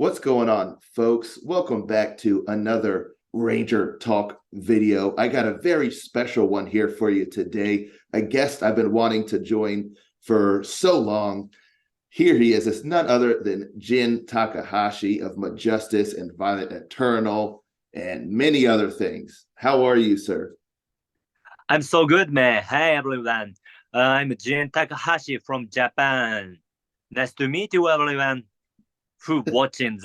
What's going on, folks? Welcome back to another Ranger Talk video. I got a very special one here for you today. A guest I've been wanting to join for so long. Here he is. It's none other than JIEN Takahashi of Majustice and Violent Eternal and many other things. How are you, sir? I'm so good, man. Hey, everyone. I'm JIEN Takahashi from Japan. Nice to meet you, everyone who watching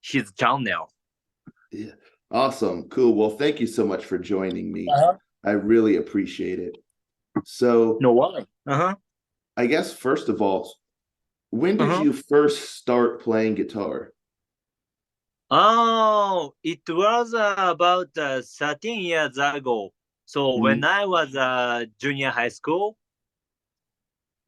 his channel. Yeah. Awesome. Cool. Well, thank you so much for joining me. Uh-huh. I really appreciate it. So, No worry. Uh-huh. I guess, first of all, when did Uh-huh. you first start playing guitar? Oh, it was about 13 years ago. So when Mhm. I was junior high school,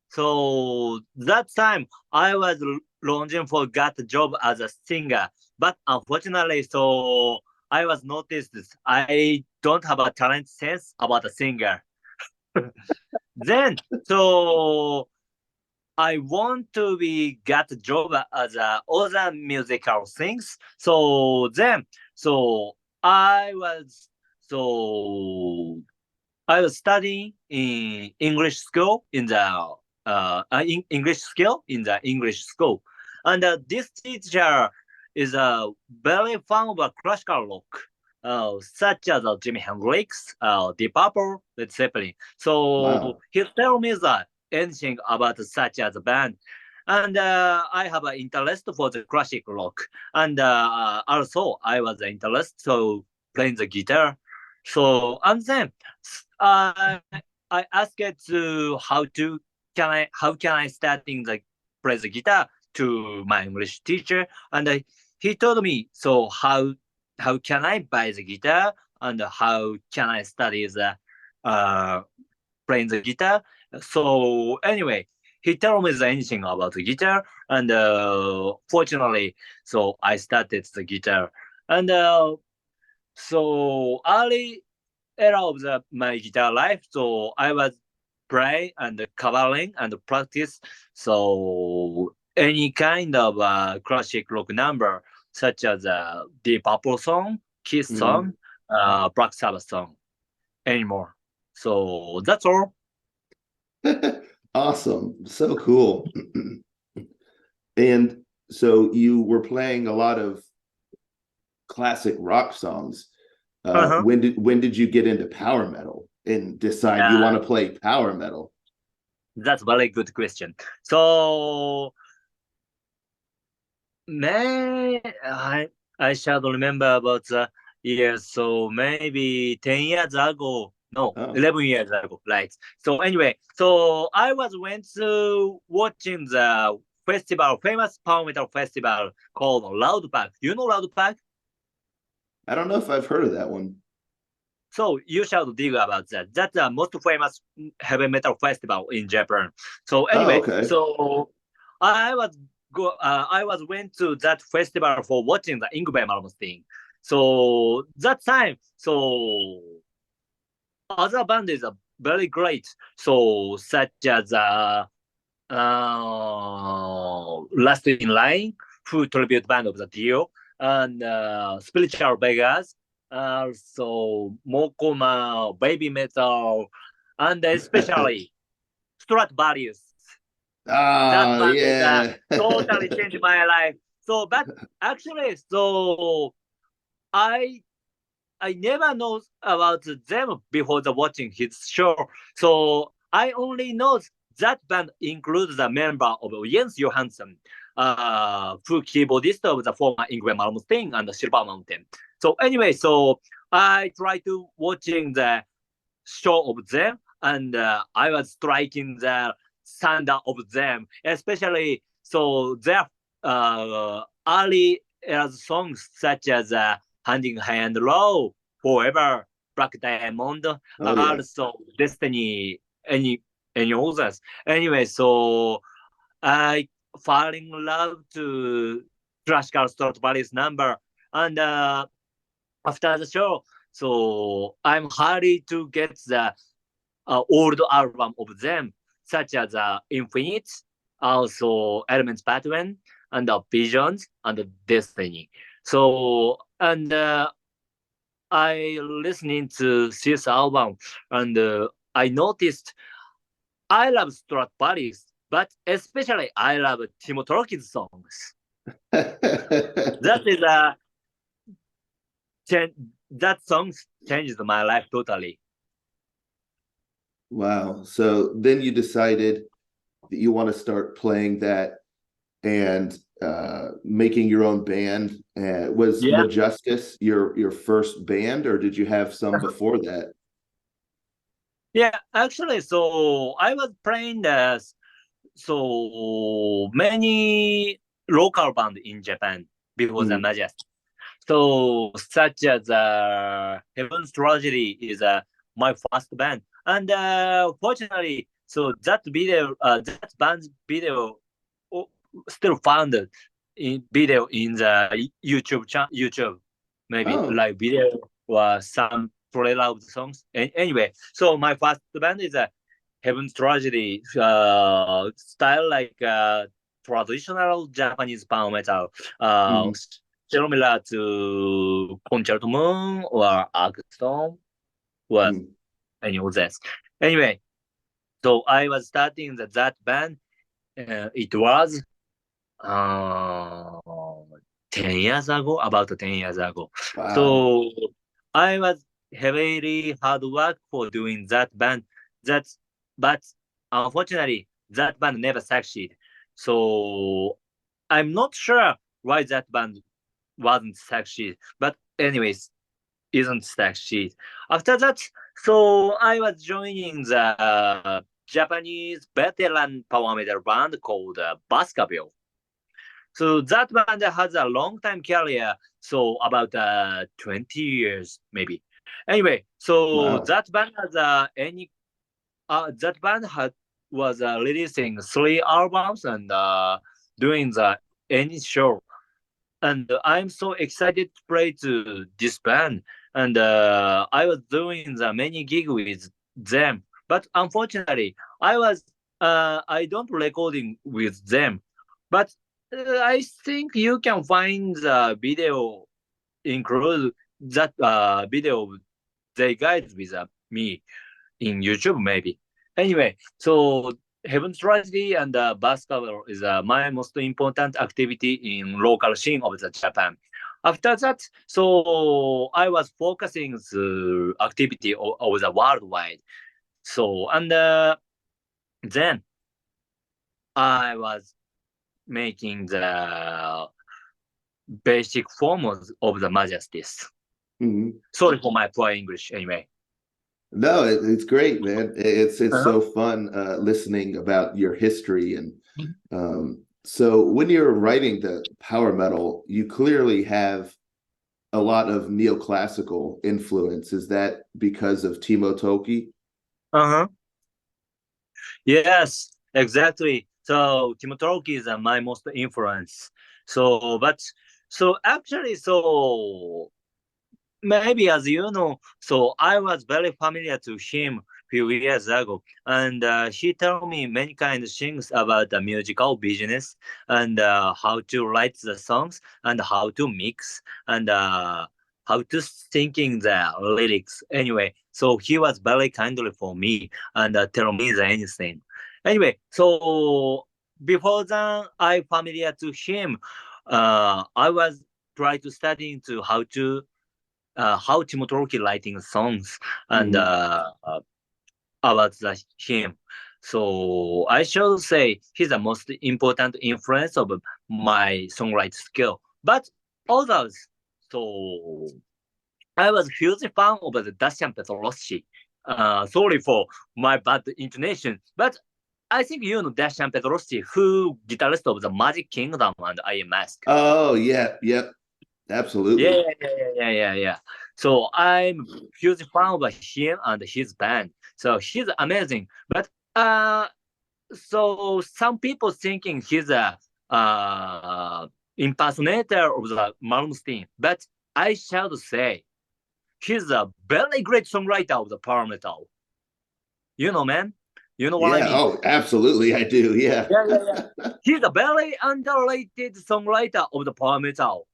so that time I was longing for got a job as a singer, but unfortunately, so I was noticed I don't have a talent sense about a singer. Then, so I want to be get a job as other musical things. So I was so I was studying in English school in the English skill in the English school, and this teacher is very fan of classical rock, such as Jimi Hendrix, Deep Purple, Led Zeppelin. So Wow. he tell me that anything about such as a band. And I have an interest for the classic rock, and also I was interested so playing the guitar. So and then I I asked it to how can I starting the play the guitar to my English teacher, and he told me so how can I buy the guitar and how can I study the uh playing the guitar. So anyway, he told me anything about the guitar, and fortunately, so I started the guitar, and so early era of my guitar life. So I was play and covering and practice. So any kind of classic rock number, such as Deep Purple song, Kiss Mhm. song, Black Sabbath song, anymore. So that's all. Awesome. So cool. And so you were playing a lot of classic rock songs. Uh-huh. When did you get into power metal and decide you want Yeah, to play power metal? that's very good question. So May I shall remember about the years. So maybe 10 years ago. No, Oh, 11 years ago. Right. So anyway, so I was went to watching the festival, famous power metal festival called Loud Park. You know Loud Park? I don't know if I've heard of that one. So you shall dig about that. That's the most famous heavy metal festival in Japan. So Oh, anyway, okay. so I was went to that festival for watching the Ingve Malmsteen. So that time, so other band is very great. So such as Last in Line, who tribute band of the Dio, and Spiritual Beggars, also Mokoma, Baby Metal, and especially Strat Values. That Oh, band is yeah. totally changed my life. So, but actually, so I I never know about them before the watching his show. So I only know that band includes the member of Jens Johansson, who keyboardist of the former Ingrid Malmsteen and Silver Mountain. So anyway, so I try to watching the show of them, and I was striking the thunder of them, especially so their early songs such as Hand in Hand Low, Forever, Black Diamond, Oh, yeah. also Destiny, any others. Anyway, so I fall in love to classical Stradivarius number, and after the show, so I'm happy to get the old album of them, such as Infinite, also Elements Pattern, and visions and destiny. So and I listening to this album and I noticed I love Stradivarius, but especially I love Timo Tolkki's songs. That is a that song changed my life totally. Wow. So then you decided that you want to start playing that and making your own band. Was Yeah. Majustice your first band, or did you have some before that? Yeah, actually, so I was playing so many local band in Japan before the Mm, Majestic. So such as Heaven's Tragedy is my first band, and fortunately, so that band's video oh, still found in video in the YouTube maybe oh, like video or some trailer of the songs. Anyway, so my first band is a Heaven's Tragedy style like traditional Japanese power metal. mhm, Similar to Concerto Moon or Arcstone or mm. any of this. Anyway, so I was starting that band. It was uh, 10 years ago, about 10 years ago. Wow. So I was heavily hard work for doing that band. That's but unfortunately that band never succeed. So I'm not sure why that band wasn't succeed. But anyways, isn't succeed. After that, so I was joining the Japanese veteran power metal band called Baskerville. So that band has a long time career, so about 20 years maybe. Anyway, so Wow. that band had was releasing 3 albums and doing the any show. And I'm so excited to play to this band. And I was doing the many gig with them, but unfortunately, I don't recording with them. But I think you can find the video include that video they guide with me in YouTube maybe. Anyway, so Heaven's Tragedy and basketball is my most important activity in local scene of the Japan. After that, so I was focusing the activity of the worldwide. So and then I was making the basic form of the Majustice. Mhm. Sorry for my poor English anyway. No, it's great, man. It's Uh-huh. so fun listening about your history. And so when you're writing the power metal, you clearly have a lot of neoclassical influence. Is that because of Timo Tolkki? Uh-huh. Yes, exactly. So Timothy is my most influence. So, but so actually, so maybe as you know, so I was very familiar to him few years ago, and he told me many kind of things about the musical business and how to write the songs and how to mix and how to thinking the lyrics. Anyway, so he was very kindly for me and tell me the anything. Anyway, so before that, I familiar to him. I was try to study into how Timothy writing songs and Mhm. about him. So I should say he's the most important influence of my songwriting skill. But others, so I was huge fan of the Dacian Petrossi. Sorry for my bad intonation, but I think you know Dacian Petrossi, who guitarist of the Magic Kingdom and I Am Mask. Oh, yeah, yep, Yeah, absolutely. yeah, yeah, yeah, yeah, yeah, yeah. So I'm huge fan of him and his band. So he's amazing. But so some people thinking he's a impersonator of the Malmsteen. But I shall say he's a very great songwriter of the power metal. You know, man. You know what I Yeah. mean? Oh, absolutely. I do. Yeah. Yeah, yeah, yeah. He's a very underrated songwriter of the power metal.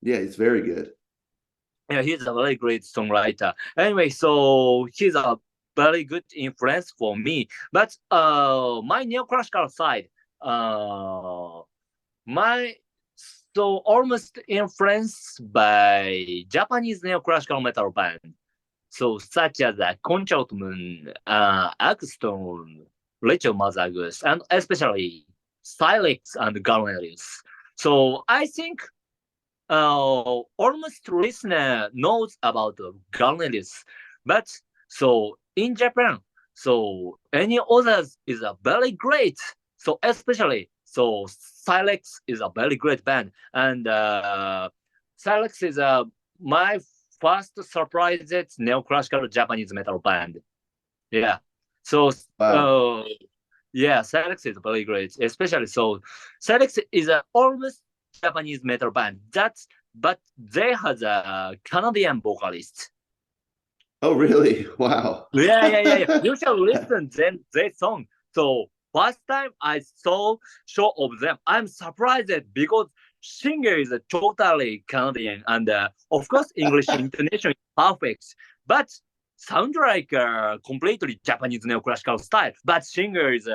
Yeah. He's very good. Yeah, he's a very great songwriter. Anyway, so he's a very good influence for me. But my neoclassical side, uh, my so almost influenced by Japanese neoclassical metal band. So such as Conchalt Moon, Axstone, Rachel Mazagus, and especially Silex and Galnerius. So I think almost listener knows about Galnerius, but so in Japan, so any others is a very great. So especially so Silex is a very great band, and Silex is my first surprised neoclassical Japanese metal band. Yeah, so Wow. uh, yeah, Silex is very great, especially so. Silex is a almost Japanese metal band. But they has a Canadian vocalist. Oh, really? Wow. Yeah, yeah, yeah, yeah. You should listen them their song. So first time I saw show of them, I'm surprised because singer is totally Canadian and of course English intonation is perfect, but sound like completely Japanese neoclassical style. But singer is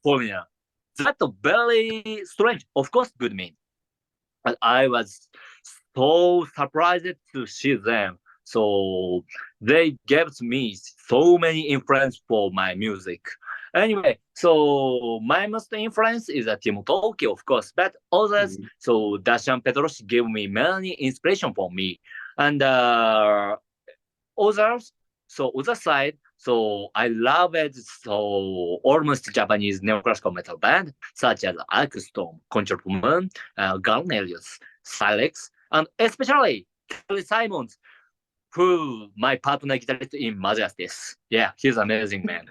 foreigner. That's very strange. Of course, good mean. But I was so surprised to see them. So they gave me so many influence for my music. Anyway, so my most influence is Timo Tokyo, of course, but others, Mhm. so Dashan Petrosi gave me many inspiration for me. And others, so other side, so I love it. So almost Japanese neoclassical metal band such as Arcstorm, Control Moon, Garnelius, Silex, and especially Kelly Simons, who my partner guitarist in Majustice. Yeah, he's an amazing man.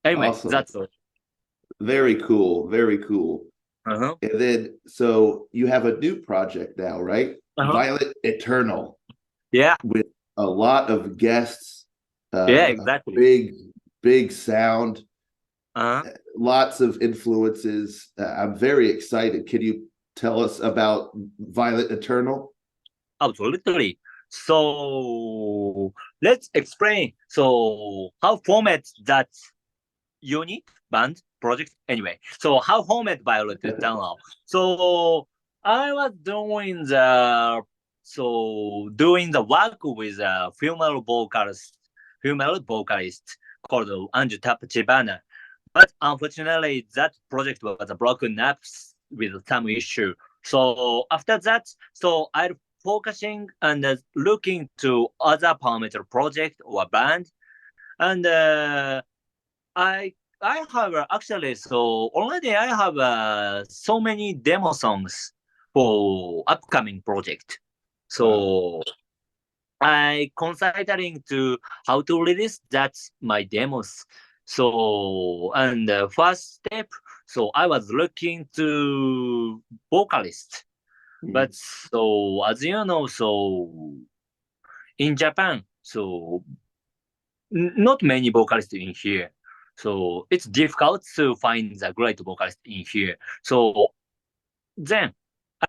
Anyway, Awesome. that's all. Very cool. Very cool. Uh-huh. And then, so you have a new project now, right? Uh-huh. Violet Eternal, Yeah, with a lot of guests, yeah, a exactly. big sound, Uh-huh. lots of influences. I'm very excited. Can you tell us about Violet Eternal? Absolutely. So let's explain. So how format that unit band project anyway. So how homemade Violet Tunnel. So I was doing the work with a female vocalist called Anju Tapachibana. But unfortunately, that project was broken up with some issue. So after that, so I focusing and looking to other parameter project or band, and I I have actually so already I have so many demo songs for upcoming project. Wow. So I considering to how to release that's my demos. So and first step, so I was looking to vocalist, Mhm. but so as you know, so in Japan, so not many vocalists in here. So it's difficult to find the great vocalist in here. So then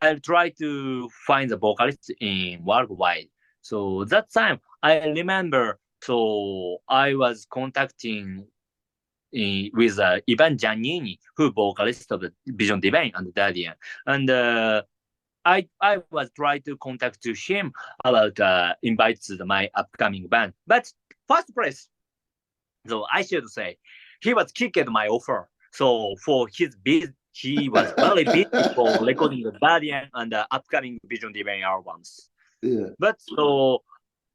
I'll try to find the vocalist in worldwide. So that time I remember, so I was contacting with Ivan Giannini, who vocalist of the Vision Divine and Guardian, and I was trying to contact to him about invite to my upcoming band, but first place. So I should say, he was kicked my offer. So for his biz, he was very busy for recording the Guardian and the upcoming Vision Divine albums. Yeah. But so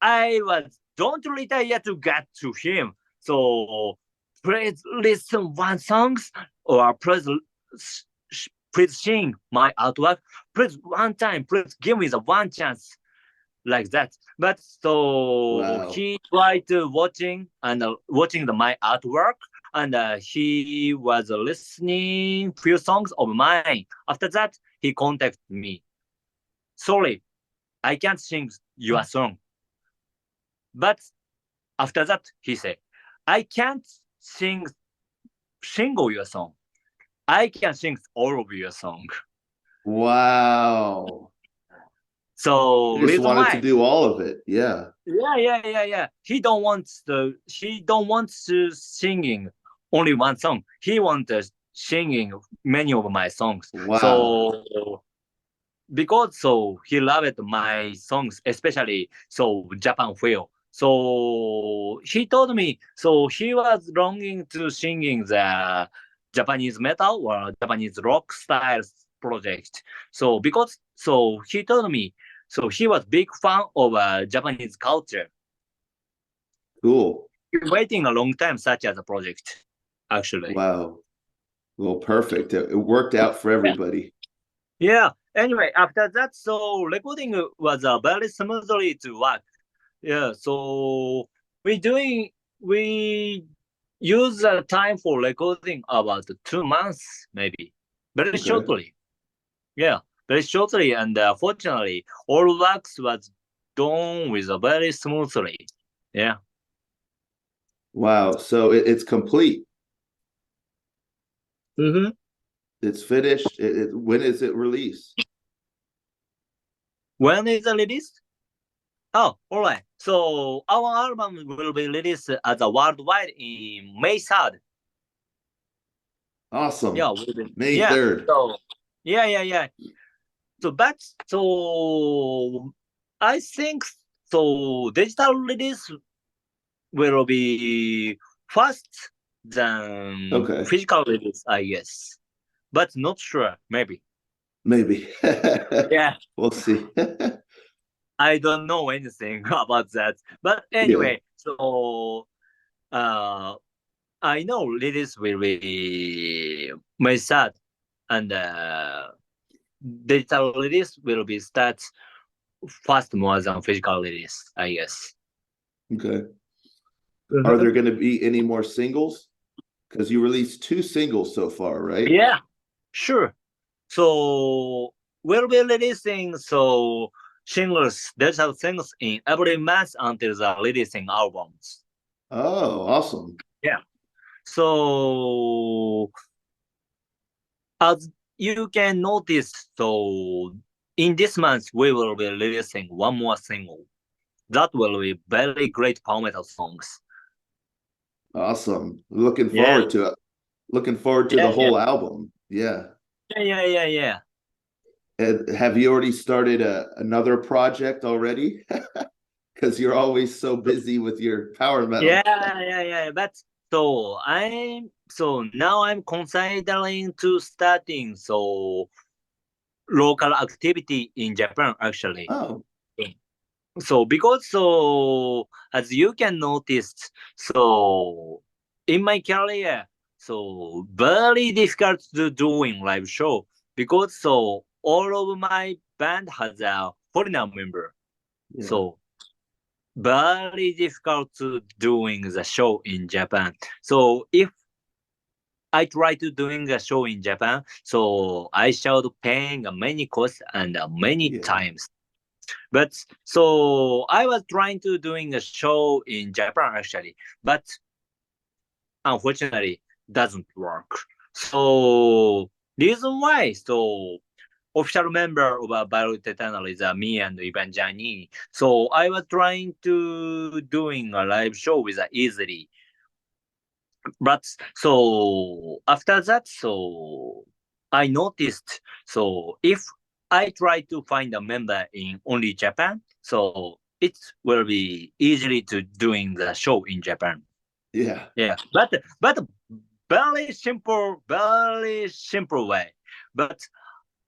I was don't retire to get to him. So please listen one songs or please sing my artwork. Please one time, please give me the one chance like that. But so Wow. he tried to watching my artwork, and he was listening few songs of mine. After that, he contacted me. Sorry, I can't sing your song. But after that, he said, I can't sing single your song. I can sing all of your song. Wow. So You just reason wanted to why? do all of it. Yeah. Yeah. He don't want to singing only one song. He wants singing many of my songs. Wow. So because so he loved my songs, especially so Japan feel. So he told me so he was longing to singing the Japanese metal or Japanese rock styles project. So because so he told me so he was big fan of Japanese culture. Cool. Waiting a long time such as a project, actually. Wow. Well, perfect. It worked out for Yeah. everybody. Yeah. Anyway, after that, so recording was very smoothly to work. Yeah. So we use the time for recording about 2 months, maybe very Okay. shortly. Yeah, very shortly, and fortunately, all works was done with a very smoothly. Yeah. Wow. So it's complete. Mm-hmm. It's finished. When is it released? When is the release? Oh, all right. So our album will be released as a worldwide in May 3rd. Yeah, Awesome. will be. May Yeah. 3rd. So yeah. So that's so I think so digital release will be fast than Okay. physical release, I guess. But not sure, maybe. Maybe. Yeah. We'll see. I don't know anything about that. But Yeah. anyway, so uh I know release will be May start and digital release will be start fast more than physical release, I guess. Okay. Are Mhm. there going to be any more singles? Because you released two singles so far, right? Yeah, sure. So we'll be releasing so singles, digital singles in every month until the releasing albums. Oh, awesome. Yeah. So as you can notice, so in this month we will be releasing one more single. That will be very great power metal songs. Awesome. Looking Yeah, forward to it. Looking forward to the yeah. whole album. Yeah. Yeah. Have you already started another project already? Because you're always so busy with your power metal. Yeah. But so now I'm considering to starting so local activity in Japan actually. Oh, So because so as you can notice, so in my career, so very difficult to doing live show because so all of my band has a foreigner member. yeah. So very difficult to doing the show in Japan. So if I try to doing a show in Japan, so I shall paying many costs and many Yeah. times. But so I was trying to doing a show in Japan actually, but unfortunately doesn't work. So reason why so official member of Violet Eternal is me and Ivan Jani. So I was trying to doing a live show with easily, but so after that, so I noticed so if I try to find a member in only Japan, so it will be easily to doing the show in Japan. Yeah. Yeah, but very simple way. But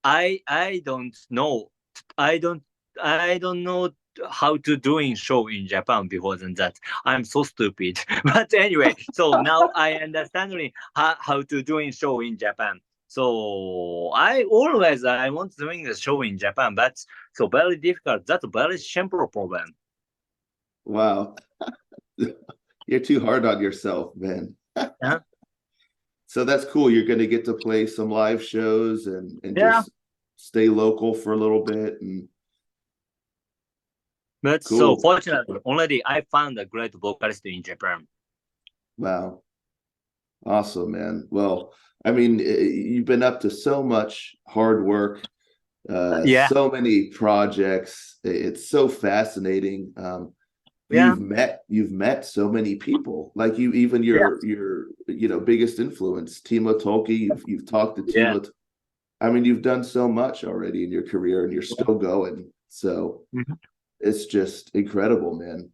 I don't know. I don't I don't know how to doing show in Japan before than that. I'm so stupid. But anyway, so now I understanding how to doing show in Japan. So I want doing a show in Japan, but so very difficult. That's a very simple problem. Wow. You're too hard on yourself, man. Yeah. So that's cool. You're going to get to play some live shows and Yeah. just stay local for a little bit and But so cool. fortunately, already I found a great vocalist in Japan. Wow. Awesome, man. Well, I mean, you've been up to so much hard work, Yeah, so many projects. It's so fascinating. yeah, You've met so many people. Like you, even yeah, your biggest influence, Timo Tolkki. You've talked to yeah. Timo. I mean, you've done so much already in your career, and you're Yeah. still going. So Mhm. it's just incredible, man.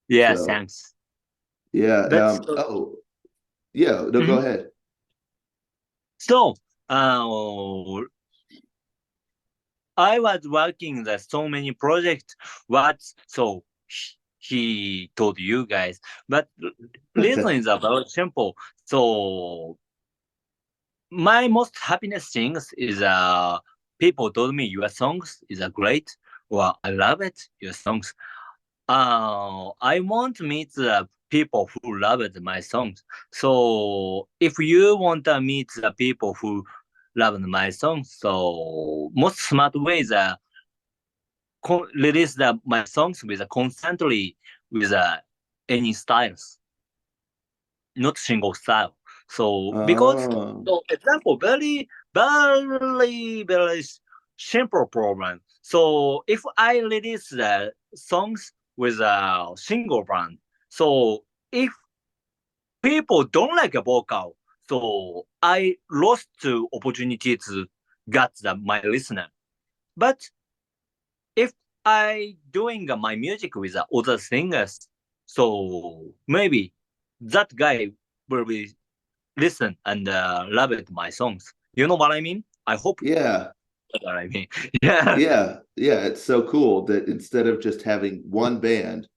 Yeah, So thanks. yeah. But Oh yeah. No, go mhm. ahead. So, uh, I was working the so many projects. What so he told you guys, but reason is about simple. So my most happiness things is people told me your songs is a great or I love it your songs. I want to meet the people who loved my songs. So if you want to meet the people who loved my songs, so most smart way is release my songs with constantly with any styles, not single style. So because Oh, so example very simple problem. So if I release the songs with a single brand, so if people don't like a vocal, so I lost the opportunity to get my listener. But if I doing my music with other singers, so maybe that guy will be listen and love it my songs. You know what I mean? I hope yeah. that's what I mean. Yeah. Yeah, it's so cool that instead of just having one band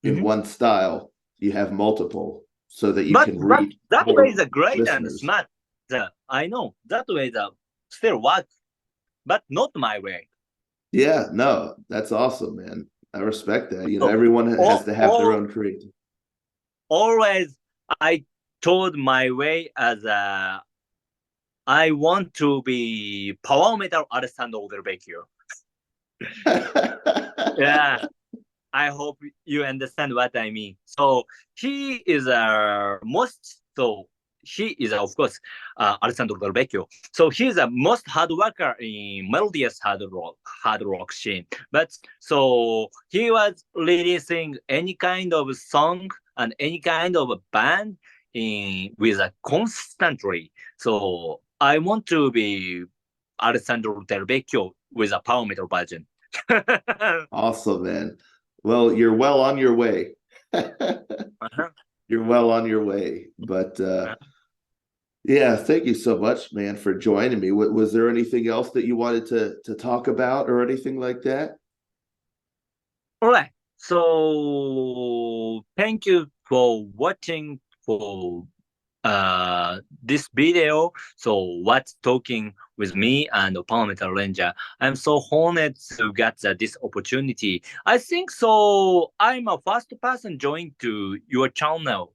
in Mhm. one style, you have multiple so that you But can reach that way more is a great and listeners. smart. I know that way the still work, but not my way. Yeah, no, that's awesome, man. I respect that. You know, So everyone has all, to have their all own creative. always I told my way as I want to be power metal Alessandro Del Vecchio. Yeah, I hope you understand what I mean. So he is a most so he is of course Alessandro Del Vecchio. So he's a most hard worker in melodious hard rock scene. But so he was releasing any kind of song and any kind of a band in with a constantly. So I want to be Alessandro Del Vecchio with a power metal version. Awesome, man. Well, you're well on your way. Uh-huh. You're well on your way. But yeah, thank you so much, man, for joining me. Was there anything else that you wanted to talk about or anything like that? All right. So thank you for watching for this video. So what's talking with me and Parliamentary Ranger. I'm so honored to get this opportunity. I think so. I'm a first person joined to your channel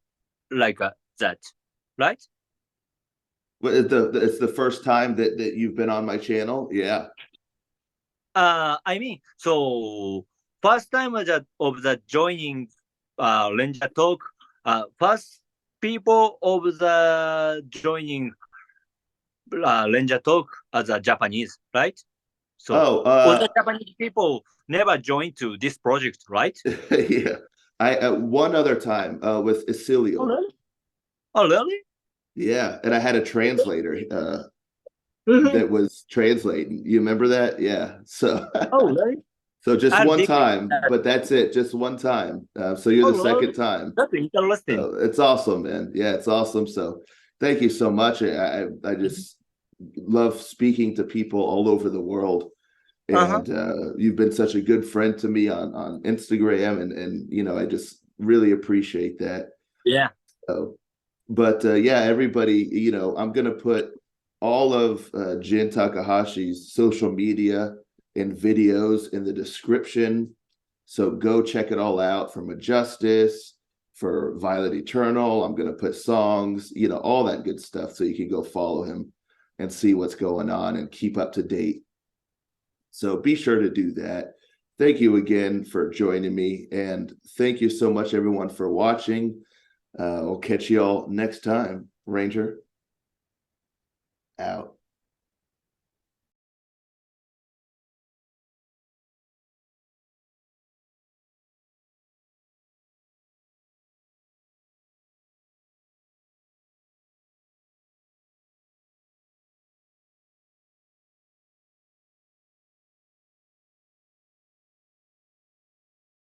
like that, right? It's the first time that you've been on my channel. Yeah. I mean, so first time of the joining Ranger Talk, first people of the joining Ranger Talk as a Japanese, right? So Oh, other Japanese people never joined to this project, right? yeah. I one other time with Oh Isilio. really? Oh really? Yeah, and I had a translator Mhm. that was translating. You remember that? Yeah. So Oh really? so just I one didn't. time, but that's it. Just one time. So you're Oh the second really? time. That's interesting. So it's awesome, man. Yeah, it's awesome. So thank you so much. I Mhm. just love speaking to people all over the world, Uh huh. and you've been such a good friend to me on Instagram, and you know I just really appreciate that. Yeah. So, but yeah, everybody, you know, I'm gonna put all of JIEN Takahashi's social media and videos in the description. So go check it all out for Majustice, for Violet Eternal. I'm gonna put songs, you know, all that good stuff, so you can go follow him and see what's going on and keep up to date. So be sure to do that. Thank you again for joining me, and thank you so much, everyone, for watching. We'll catch y'all next time. Ranger out.